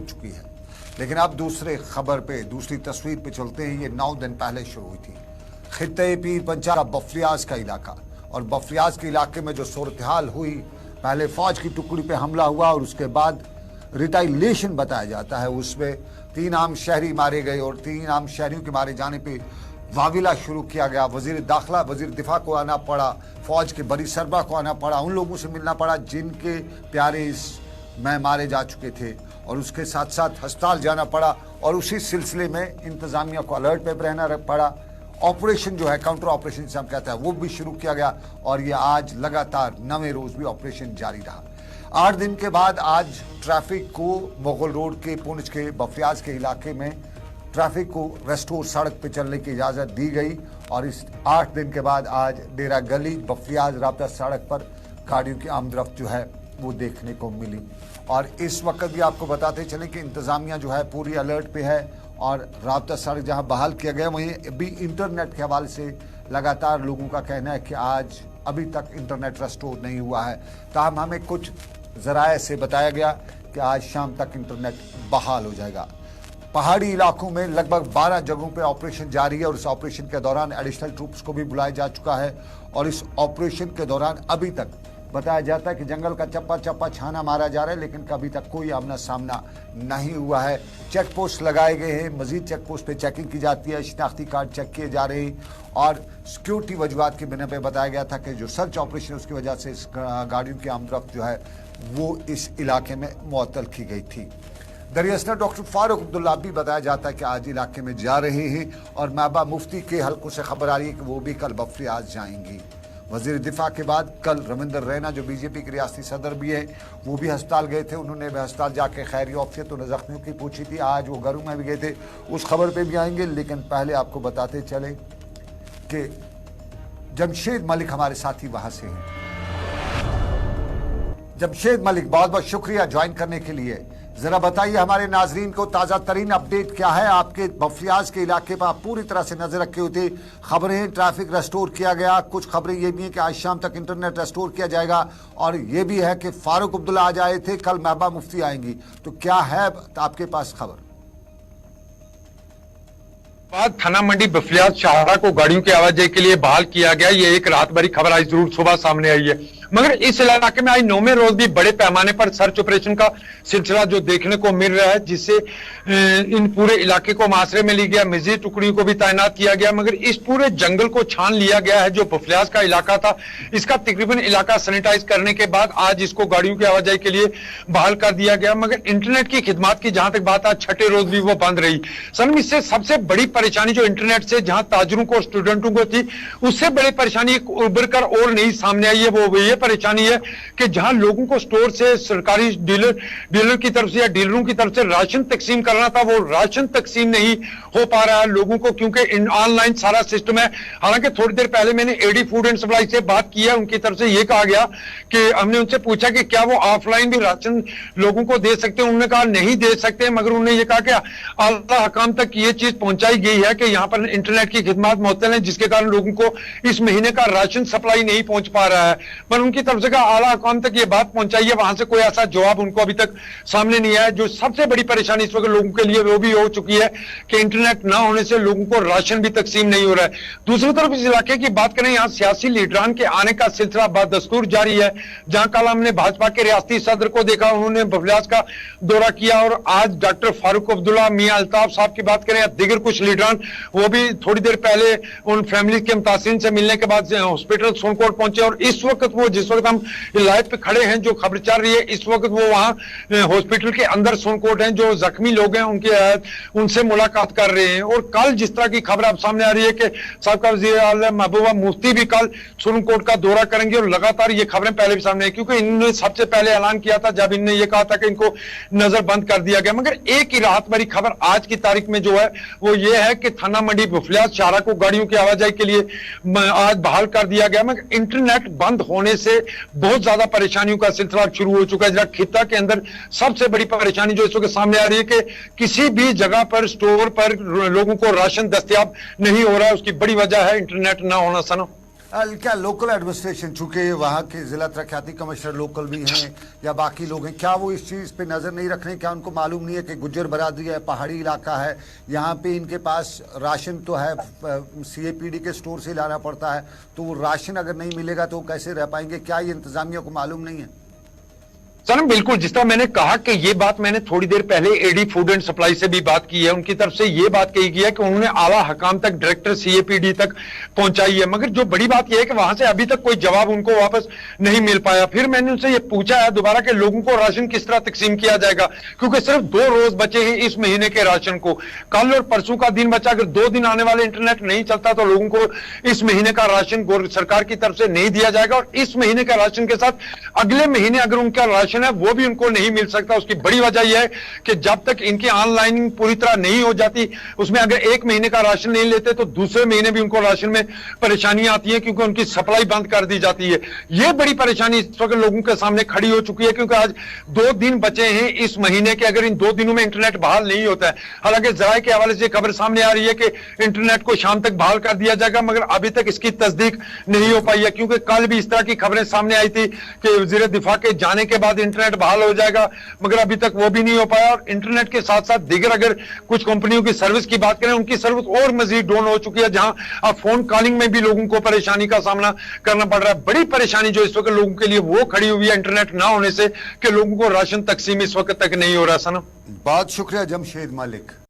चुकी है। लेकिन अब दूसरे खबर पे, दूसरी तस्वीर पे चलते हैं। ये 9 दिन पहले शुरू हुई थी। खित्ते पीर पंजाब का बफरियाज का इलाका, और बफरियाज के इलाके में जो सूरत हाल हुई, पहले फौज की टुकड़ी पे हमला हुआ और उसके बाद रिटाइलेशन बताया जाता है। उसमें 3 आम शहरी मारे गए और 3 आम शहरियों के मारे जाने पे वाविला शुरू किया गया। वजीर दाखिला, वजीर दिफा को आना पड़ा, फौज के बड़ी सरबराह को आना पड़ा, उन लोगों से मिलना पड़ा जिनके प्यारे इसमें मारे जा चुके थे, और उसके साथ साथ अस्पताल जाना पड़ा। और उसी सिलसिले में इंतजामिया को अलर्ट पे रहना पड़ा। ऑपरेशन जो है, काउंटर ऑपरेशन जिसे हम कहते हैं, वो भी शुरू किया गया, और ये आज लगातार 9वें रोज भी ऑपरेशन जारी रहा। 8 दिन के बाद आज ट्रैफिक को मुगल रोड के, पुंछ के, बफरियाज के इलाके में ट्रैफिक को रेस्टोर सड़क पे चलने की इजाज़त दी गई। और इस 8 दिन के बाद आज डेरा गली, बफरियाज राब्ता सड़क पर गाड़ियों की आमदरफ्त जो है वो देखने को मिली। और इस वक्त भी आपको बताते चलें कि इंतज़ामिया जो है पूरी अलर्ट पे है, और राब्ता सड़क जहां बहाल किया गया, वहीं भी इंटरनेट के हवाले से लगातार लोगों का कहना है कि आज अभी तक इंटरनेट रेस्टोर नहीं हुआ है। ताहम हमें कुछ ज़राए से बताया गया कि आज शाम तक इंटरनेट बहाल हो जाएगा। पहाड़ी इलाकों में लगभग 12 जगहों पे ऑपरेशन जारी है, और इस ऑपरेशन के दौरान एडिशनल ट्रूप्स को भी बुलाया जा चुका है। और इस ऑपरेशन के दौरान अभी तक बताया जाता है कि जंगल का चप्पा चप्पा छाना मारा जा रहा है, लेकिन कभी तक कोई आमना सामना नहीं हुआ है। चेक पोस्ट लगाए गए हैं, मजीद चेक पोस्ट पे चेकिंग की जाती है, शिनाख्ती कार्ड चेक किए जा रहे हैं, और सिक्योरिटी वजूहात की बिना पे बताया गया था कि जो सर्च ऑपरेशन उसकी वजह से इस गाड़ियों की आमदरफ्त जो है वो इस इलाके में मुअत्तल की गई थी। दरियासना डॉक्टर फारूक अब्दुल्ला भी बताया जाता है कि आज इलाके में जा रहे हैं, और महबूबा मुफ्ती के हलकों से खबर आ रही है कि वो भी कल बफरियाज जाएंगी। वजीर दिफा के बाद कल रविंदर रैना जो बीजेपी के रियासती सदर भी है, वो भी अस्पताल गए थे। उन्होंने भी अस्पताल जाके खैरी ऑफियत और जख्मियों की पूछी थी। आज वो घरों में भी गए थे, उस खबर पे भी आएंगे। लेकिन पहले आपको बताते चले कि जमशेद मलिक हमारे साथी वहां से हैं। जमशेद मलिक, बहुत बहुत शुक्रिया ज्वाइन करने के लिए। जरा बताइए हमारे नाजरीन को ताज़ा तरीन अपडेट क्या है। आपके बफरियाज के इलाके पर आप पूरी तरह से नजर रखे हुए थे, खबरें ट्रैफिक रेस्टोर किया गया, कुछ खबरें ये भी हैं कि आज शाम तक इंटरनेट रेस्टोर किया जाएगा, और ये भी है कि फारूक अब्दुल्ला आज आए थे, कल महबूबा मुफ्ती आएंगी। तो क्या है आपके पास खबर? बाद थाना मंडी बफरियाज शाहरा को गाड़ियों की आवाजाही के लिए बहाल किया गया, ये एक रात भरी खबर आज जरूर सुबह सामने आई है। मगर इस इलाके में आज 9वें रोज भी बड़े पैमाने पर सर्च ऑपरेशन का सिलसिला जो देखने को मिल रहा है, जिससे इन पूरे इलाके को मासरे में लिया गया, मजीद टुकड़ियों को भी तैनात किया गया। मगर इस पूरे जंगल को छान लिया गया है। जो बफरियाज का इलाका था, इसका तकरीबन इलाका सैनिटाइज करने के बाद आज इसको गाड़ियों की आवाजाही के लिए बहाल कर दिया गया। मगर इंटरनेट की खिदमत की जहां तक बात, आज 6ठे रोज भी वो बंद रही। सनम, इससे सबसे बड़ी परेशानी जो इंटरनेट से जहां ताजरों को और स्टूडेंटों को थी, उससे बड़ी परेशानी उभर कर और नहीं सामने आई है। वो ये परेशानी है कि जहां लोगों को स्टोर से, सरकारी डीलर की तरफ से या डीलरों की तरफ से राशन तकसीम करना था, वो राशन तकसीम नहीं हो पा रहा है लोगों को, क्योंकि ऑनलाइन सारा सिस्टम है। हालांकि थोड़ी देर पहले मैंने एडी फूड एंड सप्लाई से बात की है, उनकी तरफ से यह कहा गया कि हमने उनसे पूछा कि क्या वो ऑफलाइन भी राशन लोगों को दे सकते हैं, उन्होंने कहा नहीं दे सकते। मगर उन्होंने ये कहा कि आला हकाम तक ये चीज पहुंचाई गई है कि यहाँ पर इंटरनेट की खिदमत मुअत्तल है, जिसके कारण लोगों को इस महीने का राशन सप्लाई नहीं पहुंच पा रहा है। पर उनकी तरफ से आला हकाम तक ये बात पहुंचाई है, वहां से कोई ऐसा जवाब उनको अभी तक सामने नहीं आया। जो सबसे बड़ी परेशानी इस वक्त लोगों के लिए वो भी हो चुकी है कि इंटरनेट ना होने से लोगों को राशन भी तकसीम नहीं हो रहा है। दूसरी तरफ इस इलाके की बात करें, यहाँ सियासी लीडरान के आने का सिलसिला बदस्तूर जारी है। जहां कल हमने भाजपा के रियासती सदर को देखा, उन्होंने बफरियाज का दौरा किया, और आज डॉक्टर फारूक अब्दुल्ला, मियां अल्ताफ साहब की बात करें, दीगर कुछ लीडरान वो भी थोड़ी देर पहले उन फैमिली के मुतासिरीन से मिलने के बाद हॉस्पिटल सोनकोट पहुंचे। और इस वक्त वो, जिस वक्त हम लाइव पे खड़े हैं, जो खबर चल रही है, इस वक्त वो वहां हॉस्पिटल के अंदर सोनकोट हैं, जो जख्मी लोग हैं उनसे मुलाकात कर रहे हैं। और कल जिस तरह की खबर अब सामने आ रही है कि साबिक़ा वज़ीर आज़म महबूबा मुफ्ती भी कल सोनकोट का दौरा करेंगे, और लगातार ये खबरें पहले भी सामने आई, क्योंकि इन्होंने सबसे पहले ऐलान किया था जब इन्होंने ये कहा था कि इनको नजर बंद कर दिया गया। मगर एक ही राहत भरी खबर आज की तारीख में जो है वो ये है कि थाना मंडी बफरियाज शाहरा को गाड़ियों की आवाजाही के लिए आज बहाल कर दिया गया। मगर इंटरनेट बंद होने से बहुत ज्यादा परेशानियों का सिलसिला शुरू हो चुका है। जरा खित्ता के अंदर सबसे बड़ी परेशानी जो इस वक्त सामने आ रही है कि किसी भी जगह पर, स्टोर पर लोगों को राशन दस्तयाब नहीं हो रहा है, उसकी बड़ी वजह है इंटरनेट ना होना। सना, क्या लोकल एडमिनिस्ट्रेशन, चूंकि वहाँ के जिला तरक्याती कमिश्नर लोकल भी हैं या बाकी लोग हैं, क्या वो इस चीज़ पे नज़र नहीं रख रहे? क्या उनको मालूम नहीं है कि गुज्जर बरादरी है, पहाड़ी इलाका है, यहाँ पे इनके पास राशन तो है, CAPD के स्टोर से लाना पड़ता है, तो वो राशन अगर नहीं मिलेगा तो वो कैसे रह पाएंगे? क्या ये इंतजामिया को मालूम नहीं है? सर बिल्कुल, जिस तरह मैंने कहा कि ये बात मैंने थोड़ी देर पहले AD फूड एंड सप्लाई से भी बात की है, उनकी तरफ से ये बात कही गई है कि उन्होंने आला हकाम तक, डायरेक्टर CAPD तक पहुंचाई है, मगर जो बड़ी बात यह है कि वहां से अभी तक कोई जवाब उनको वापस नहीं मिल पाया। फिर मैंने उनसे ये पूछा है दोबारा कि लोगों को राशन किस तरह तकसीम किया जाएगा, क्योंकि सिर्फ 2 रोज बचे हैं इस महीने के राशन को, कल और परसों का दिन बचा। अगर 2 दिन आने वाले इंटरनेट नहीं चलता तो लोगों को इस महीने का राशन सरकार की तरफ से नहीं दिया जाएगा, और इस महीने का राशन के साथ अगले महीने अगर उनका राशन है वो भी उनको नहीं मिल सकता। उसकी बड़ी वजह यह है कि जब तक इनकी ऑनलाइनिंग पूरी तरह नहीं हो जाती, उसमें अगर 1 महीने का राशन नहीं लेते तो दूसरे महीने भी उनको राशन में परेशानियां आती हैं, क्योंकि उनकी सप्लाई बंद कर दी जाती है। यह बड़ी परेशानी इस वक्त लोगों के सामने खड़ी हो चुकी है, क्योंकि आज 2 दिन बचे हैं इस महीने के, अगर इन 2 दिनों में इंटरनेट बहाल नहीं होता है, हालांकि जराये के हवाले से खबर सामने आ रही है कि इंटरनेट को शाम तक बहाल कर दिया जाएगा, मगर अभी तक इसकी तस्दीक नहीं हो पाई है, क्योंकि कल भी इस तरह की खबरें सामने आई थी कि वजीर दिफा के जाने के बाद इंटरनेट बहाल हो जाएगा, मगर अभी तक वो भी नहीं हो पाया। और इंटरनेट के साथ साथ दीगर अगर कुछ कंपनियों की सर्विस की बात करें, उनकी सर्विस और मजीद डाउन हो चुकी है, जहां अब फोन कॉलिंग में भी लोगों को परेशानी का सामना करना पड़ रहा है। बड़ी परेशानी जो इस वक्त लोगों के लिए वो खड़ी हुई है इंटरनेट ना होने से, कि लोगों को राशन तकसीम इस वक्त तक नहीं हो रहा। सनम, बहुत शुक्रिया जमशेद मलिक।